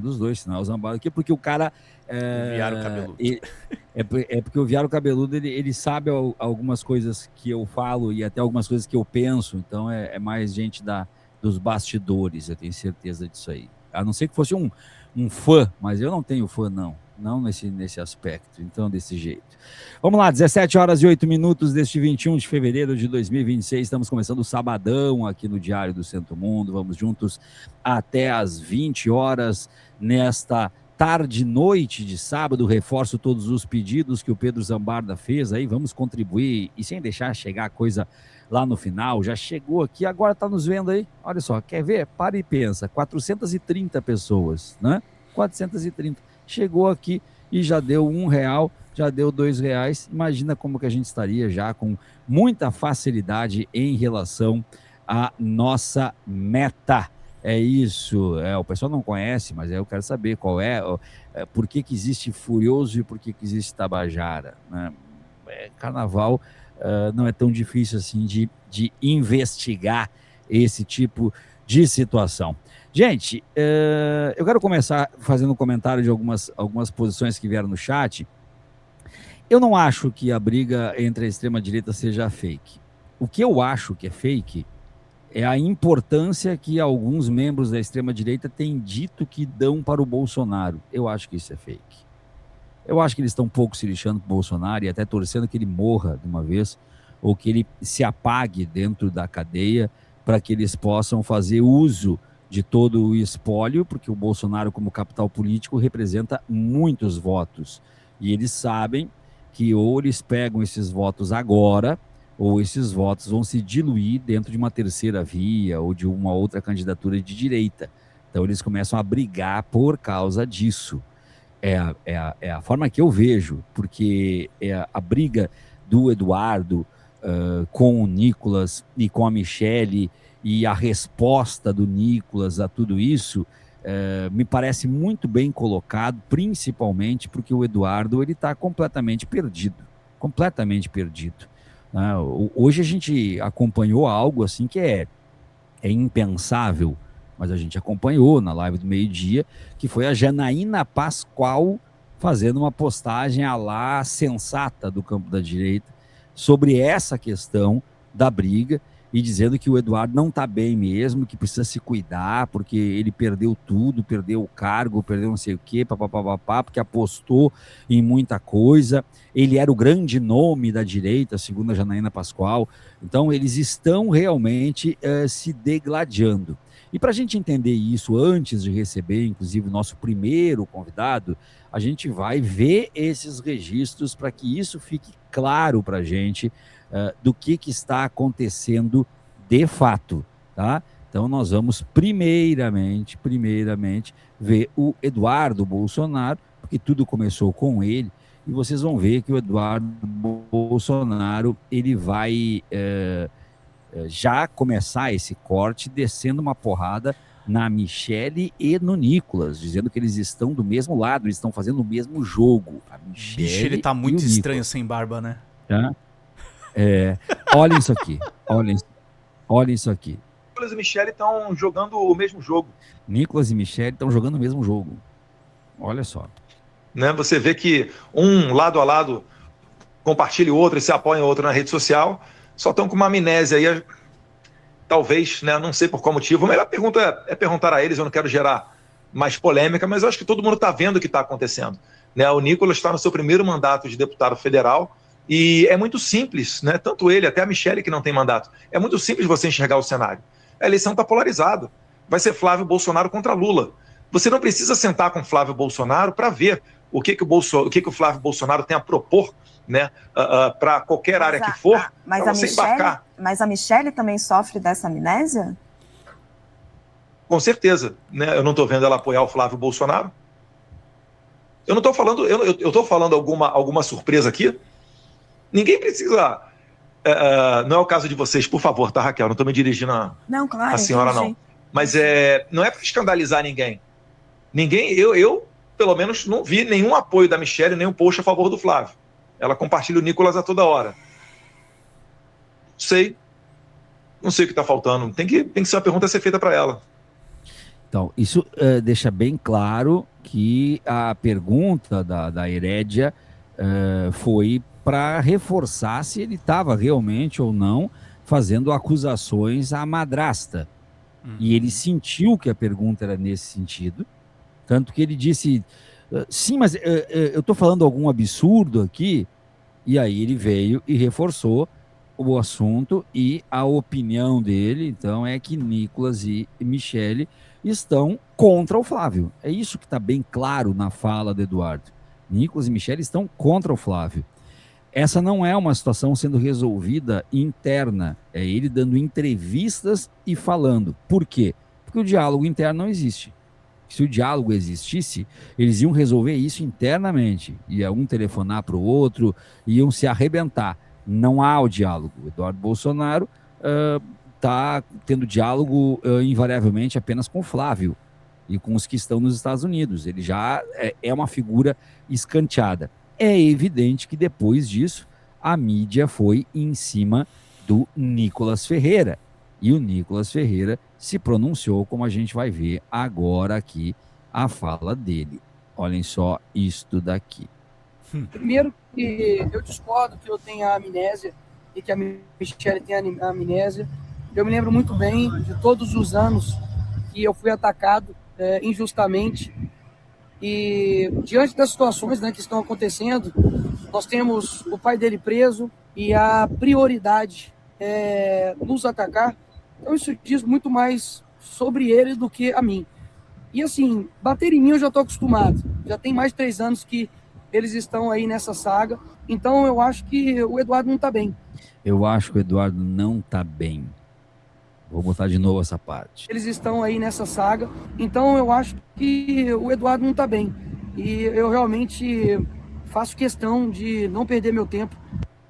dos dois, senão é o Zambada aqui, porque o cara... O Viário Cabeludo. É porque o Viário Cabeludo, ele sabe algumas coisas que eu falo e até algumas coisas que eu penso, então é mais gente dos bastidores, eu tenho certeza disso aí. A não ser que fosse um fã, mas eu não tenho fã, não nesse aspecto, então desse jeito. Vamos lá, 17 horas e 8 minutos deste 21 de fevereiro de 2026, estamos começando o sabadão aqui no Diário do Centro Mundo, vamos juntos até às 20 horas nesta tarde, noite de sábado. Reforço todos os pedidos que o Pedro Zambarda fez aí, vamos contribuir e sem deixar chegar a coisa lá no final, já chegou aqui, agora está nos vendo aí, olha só, quer ver? Para e pensa, 430 pessoas, né? 430, chegou aqui e já deu R$1, já deu R$2, imagina como que a gente estaria já com muita facilidade em relação à nossa meta. É isso, o pessoal não conhece, mas eu quero saber qual por que existe Furioso e por que existe Tabajara, né? Carnaval não é tão difícil assim de investigar esse tipo de situação. Gente, eu quero começar fazendo um comentário de algumas posições que vieram no chat. Eu não acho que a briga entre a extrema-direita seja fake. O que eu acho que é fake é a importância que alguns membros da extrema-direita têm dito que dão para o Bolsonaro. Eu acho que isso é fake. Eu acho que eles estão um pouco se lixando para o Bolsonaro e até torcendo que ele morra de uma vez, ou que ele se apague dentro da cadeia, para que eles possam fazer uso de todo o espólio, porque o Bolsonaro, como capital político, representa muitos votos. E eles sabem que ou eles pegam esses votos agora, ou esses votos vão se diluir dentro de uma terceira via ou de uma outra candidatura de direita. Então eles começam a brigar por causa disso. É a forma que eu vejo, porque a briga do Eduardo com o Nicolas e com a Michelle e a resposta do Nicolas a tudo isso me parece muito bem colocado, principalmente porque o Eduardo está completamente perdido. Completamente perdido. Hoje a gente acompanhou algo assim que é impensável, mas a gente acompanhou na live do meio-dia, que foi a Janaína Pascoal fazendo uma postagem à lá sensata do campo da direita sobre essa questão da briga e dizendo que o Eduardo não está bem mesmo, que precisa se cuidar, porque ele perdeu tudo, perdeu o cargo, perdeu não sei o quê, papapá, porque apostou em muita coisa. Ele era o grande nome da direita, segundo a Janaína Pascoal. Então, eles estão realmente se degladiando. E para a gente entender isso, antes de receber, inclusive, o nosso primeiro convidado, a gente vai ver esses registros para que isso fique claro para a gente do que está acontecendo de fato, tá? Então, nós vamos primeiramente, ver o Eduardo Bolsonaro, porque tudo começou com ele, e vocês vão ver que o Eduardo Bolsonaro, ele vai já começar esse corte descendo uma porrada na Michelle e no Nicolas, dizendo que eles estão do mesmo lado, eles estão fazendo o mesmo jogo. A Michelle Bicho, ele tá muito e o estranho Nicolas. sem barba, né? Tá? Olhem isso aqui, olhem isso aqui. Nicolas e Michelle estão jogando o mesmo jogo. Nicolas e Michelle estão jogando o mesmo jogo. Olha só. Né? Você vê que um lado a lado compartilha o outro e se apoia o outro na rede social, só estão com uma amnésia aí, talvez, né? Não sei por qual motivo. A melhor pergunta é perguntar a eles, eu não quero gerar mais polêmica, mas eu acho que todo mundo está vendo o que está acontecendo. Né? O Nicolas está no seu primeiro mandato de deputado federal e é muito simples, né? Tanto ele, até a Michelle que não tem mandato, é muito simples você enxergar o cenário. A eleição está polarizada. Vai ser Flávio Bolsonaro contra Lula. Você não precisa sentar com Flávio Bolsonaro para ver o que o Flávio Bolsonaro tem a propor, né, para qualquer área que for, mas para você embarcar. Mas a Michelle também sofre dessa amnésia? Com certeza, né? Eu não estou vendo ela apoiar o Flávio Bolsonaro. Eu não estou falando, eu estou falando alguma surpresa aqui. Ninguém precisa. Não é o caso de vocês, por favor, tá, Raquel? Não estou me dirigindo a senhora, não. Mas não é para escandalizar ninguém. Eu, pelo menos, não vi nenhum apoio da Michelle, nenhum post a favor do Flávio. Ela compartilha o Nicolas a toda hora. Não sei o que está faltando. Tem que ser uma pergunta a ser feita para ela. Então, isso deixa bem claro que a pergunta da Herédia foi para reforçar se ele estava realmente ou não fazendo acusações à madrasta. E ele sentiu que a pergunta era nesse sentido, tanto que ele disse, sim, mas eu estou falando algum absurdo aqui, e aí ele veio e reforçou o assunto e a opinião dele, então, é que Nicolas e Michele estão contra o Flávio. É isso que está bem claro na fala do Eduardo. Nicolas e Michele estão contra o Flávio. Essa não é uma situação sendo resolvida interna, é ele dando entrevistas e falando. Por quê? Porque o diálogo interno não existe. Se o diálogo existisse, eles iam resolver isso internamente. Ia um telefonar para o outro, iam se arrebentar. Não há o diálogo. O Eduardo Bolsonaro está tendo diálogo invariavelmente apenas com o Flávio e com os que estão nos Estados Unidos. Ele já é uma figura escanteada. É evidente que depois disso, a mídia foi em cima do Nicolas Ferreira. E o Nicolas Ferreira se pronunciou, como a gente vai ver agora aqui, a fala dele. Olhem só isto daqui. Primeiro que eu discordo que eu tenha amnésia e que a Michele tenha amnésia. Eu me lembro muito bem de todos os anos que eu fui atacado injustamente. E diante das situações, né, que estão acontecendo, nós temos o pai dele preso e a prioridade é nos atacar. Então isso diz muito mais sobre ele do que a mim. E assim, bater em mim eu já estou acostumado. Já tem mais de 3 anos que eles estão aí nessa saga. Então eu acho que o Eduardo não está bem. Eu acho que o Eduardo não está bem. Vou botar de novo essa parte. Eles estão aí nessa saga. Então eu acho que o Eduardo não está bem. E eu realmente faço questão de não perder meu tempo.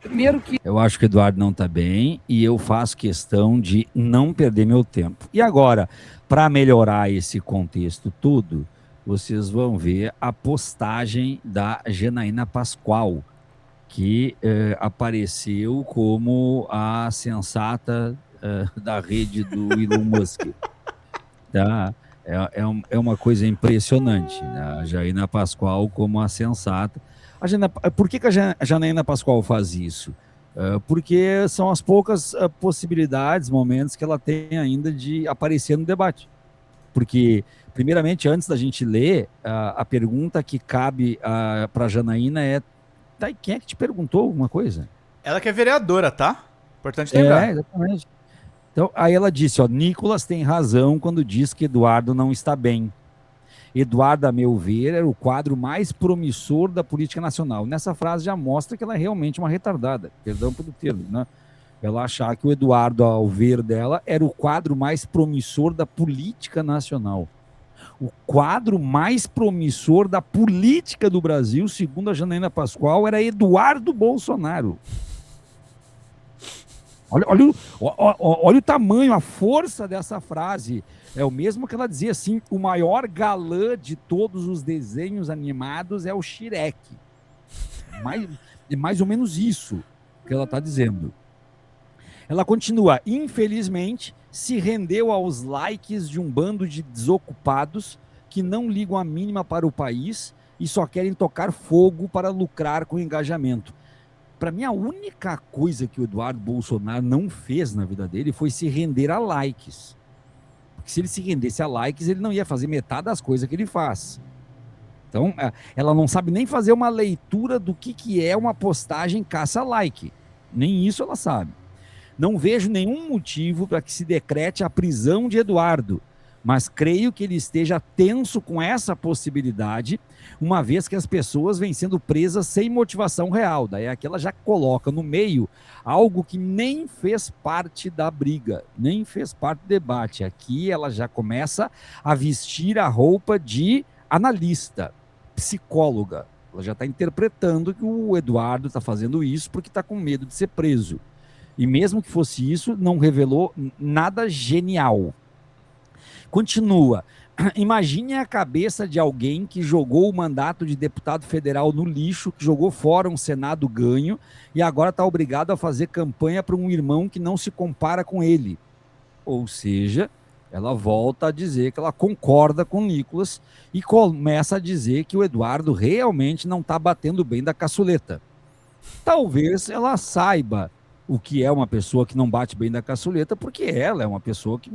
Primeiro que... Eu acho que o Eduardo não está bem e eu faço questão de não perder meu tempo. E agora, para melhorar esse contexto todo, vocês vão ver a postagem da Janaína Pascoal, que apareceu como a sensata da rede do Elon Musk. Tá? É uma coisa impressionante, né? A Janaína Pascoal como a sensata. Por que a Janaína Pascoal faz isso? Porque são as poucas possibilidades, momentos que ela tem ainda de aparecer no debate. Porque, primeiramente, antes da gente ler, a pergunta que cabe para a Janaína é: tá, quem é que te perguntou alguma coisa? Ela que é vereadora, tá? Importante lembrar. Exatamente. Então, aí ela disse, Nicolas tem razão quando diz que Eduardo não está bem. Eduardo, a meu ver, era o quadro mais promissor da política nacional. Nessa frase já mostra que ela é realmente uma retardada, perdão pelo termo, né? Ela achar que o Eduardo, ao ver dela, era o quadro mais promissor da política nacional. O quadro mais promissor da política do Brasil, segundo a Janaína Pascoal, era Eduardo Bolsonaro. Olha o tamanho, a força dessa frase. É o mesmo que ela dizia assim: o maior galã de todos os desenhos animados é o Shrek. Mais ou menos isso que ela está dizendo. Ela continua: infelizmente, se rendeu aos likes de um bando de desocupados que não ligam a mínima para o país e só querem tocar fogo para lucrar com o engajamento. Para mim, a única coisa que o Eduardo Bolsonaro não fez na vida dele foi se render a likes. Porque se ele se rendesse a likes, ele não ia fazer metade das coisas que ele faz. Então, ela não sabe nem fazer uma leitura do que é uma postagem caça-like. Nem isso ela sabe. Não vejo nenhum motivo para que se decrete a prisão de Eduardo, mas creio que ele esteja tenso com essa possibilidade, uma vez que as pessoas vêm sendo presas sem motivação real. Daí aqui ela já coloca no meio algo que nem fez parte da briga, nem fez parte do debate. Aqui ela já começa a vestir a roupa de analista, psicóloga. Ela já está interpretando que o Eduardo está fazendo isso porque está com medo de ser preso. E mesmo que fosse isso, não revelou nada genial. Continua. Imagine a cabeça de alguém que jogou o mandato de deputado federal no lixo, que jogou fora um Senado ganho e agora está obrigado a fazer campanha para um irmão que não se compara com ele. Ou seja, Ela volta a dizer que ela concorda com o Nicolas e começa a dizer que o Eduardo realmente não está batendo bem da caçuleta. Talvez ela saiba o que é uma pessoa que não bate bem da caçuleta, porque ela é uma pessoa que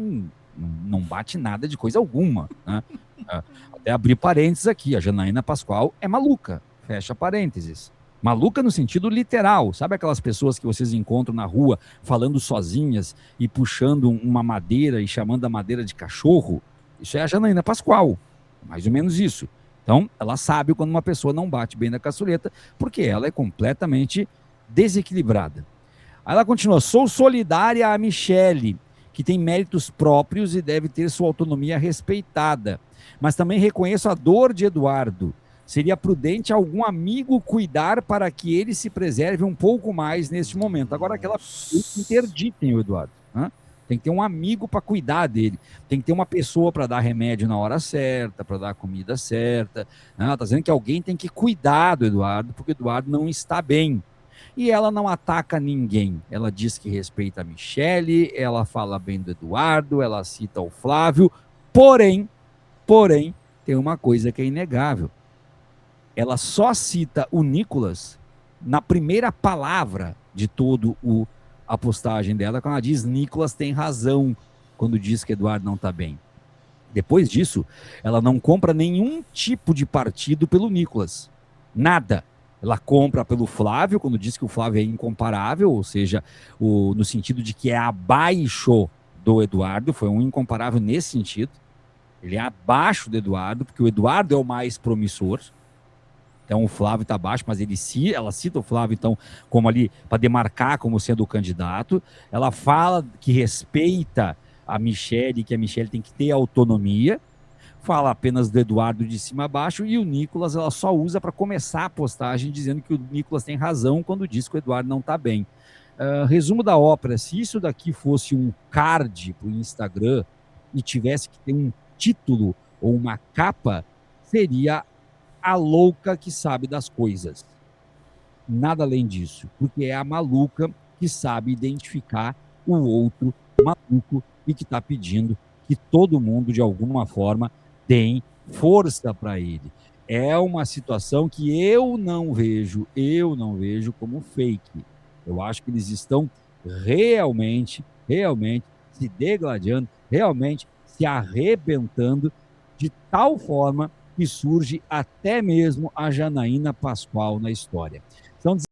não bate nada de coisa alguma, né? Até abrir parênteses aqui, a Janaína Pascoal é maluca, fecha parênteses. Maluca no sentido literal, sabe aquelas pessoas que vocês encontram na rua falando sozinhas e puxando uma madeira e chamando a madeira de cachorro? Isso é a Janaína Pascoal, mais ou menos isso. Então, ela sabe quando uma pessoa não bate bem na caçuleta, porque ela é completamente desequilibrada. Aí ela continua, sou solidária à Michele, que tem méritos próprios e deve ter sua autonomia respeitada, mas também reconheço a dor de Eduardo. Seria prudente algum amigo cuidar para que ele se preserve um pouco mais neste momento. Agora, aquela interditem o Eduardo, né? Tem que ter um amigo para cuidar dele. Tem que ter uma pessoa para dar remédio na hora certa, para dar a comida certa. Ela está dizendo que alguém tem que cuidar do Eduardo, porque o Eduardo não está bem. E ela não ataca ninguém. Ela diz que respeita a Michele, ela fala bem do Eduardo, ela cita o Flávio. Porém, tem uma coisa que é inegável. Ela só cita o Nicolas na primeira palavra de todo a postagem dela, quando ela diz Nicolas tem razão quando diz que Eduardo não está bem. Depois disso, ela não compra nenhum tipo de partido pelo Nicolas. Nada. Ela compra pelo Flávio, quando diz que o Flávio é incomparável, ou seja, no sentido de que é abaixo do Eduardo, foi um incomparável nesse sentido. Ele é abaixo do Eduardo, porque o Eduardo é o mais promissor. Então o Flávio está abaixo, mas ela cita o Flávio, então, como ali, para demarcar como sendo o candidato. Ela fala que respeita a Michele, que a Michele tem que ter autonomia. Fala apenas do Eduardo de cima a baixo, e o Nicolas ela só usa para começar a postagem, dizendo que o Nicolas tem razão quando diz que o Eduardo não está bem. Resumo da ópera, se isso daqui fosse um card para o Instagram e tivesse que ter um título ou uma capa, seria a louca que sabe das coisas. Nada além disso, porque é a maluca que sabe identificar o outro maluco e que está pedindo que todo mundo, de alguma forma, tem força para ele. É uma situação que eu não vejo como fake. Eu acho que eles estão realmente se degladiando, realmente se arrebentando de tal forma que surge até mesmo a Janaína Pascoal na história. São